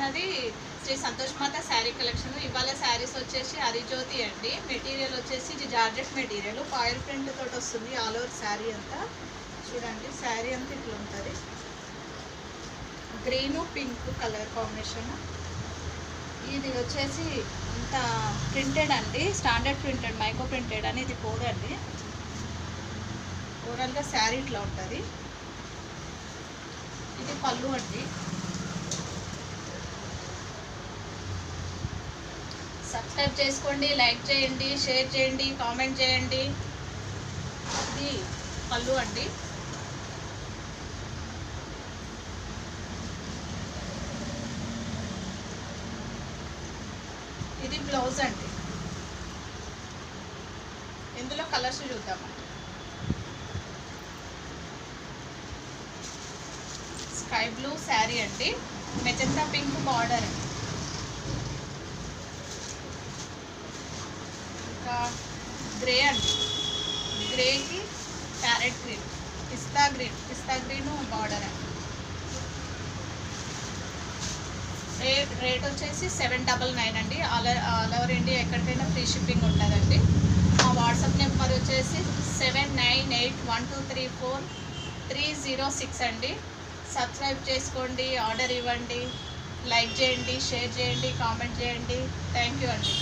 చూస్తున్నది శ్రీ సంతోష్ మాత శారీ కలెక్షన్. ఇవాళ శారీస్ వచ్చేసి హరిజ్యోతి అండి. మెటీరియల్ వచ్చేసి ఇది జార్జెట్ మెటీరియల్, ఫాయిల్ ప్రింట్ తోటి వస్తుంది. ఆల్ ఓవర్ శారీ అంతా చూడండి. శారీ అంతా ఇట్లా ఉంటుంది. Green pink colour combination. ఇది వచ్చేసి అంత ప్రింటెడ్ అండి, స్టాండర్డ్ ప్రింటెడ్, మైక్రో ప్రింటెడ్ అని. ఇది పోదండి. ఓవరాల్గా శారీ ఇట్లా ఉంటుంది. ఇది పళ్ళు అండి. సబ్స్క్రైబ్ చేసుకోండి, లైక్ చేయండి, షేర్ చేయండి, కామెంట్ చేయండి. ఇది పళ్ళు అండి. ఇది బ్లౌజ్ అండి. ఇందులో కలర్స్ చూద్దామండి. స్కై బ్లూ శారీ అండి, మెజంతా పింక్ బార్డర్ అండి. ఇంకా గ్రే అండి, గ్రేకి ప్యారెట్ గ్రీన్, పిస్తా గ్రీన్ బార్డర్ అండి. రేట్ వచ్చేసి 799 అండి. ఆల్ ఓవర్ ఇండియా ఎక్కడికైనా ఫ్రీ షిప్పింగ్ ఉంటుందండి. మా వాట్సాప్ నెంబర్ వచ్చేసి 7981234306 అండి. సబ్స్క్రైబ్ చేసుకోండి, ఆర్డర్ ఇవ్వండి, లైక్ చేయండి, షేర్ చేయండి, కామెంట్ చేయండి. థ్యాంక్ యూ అండి.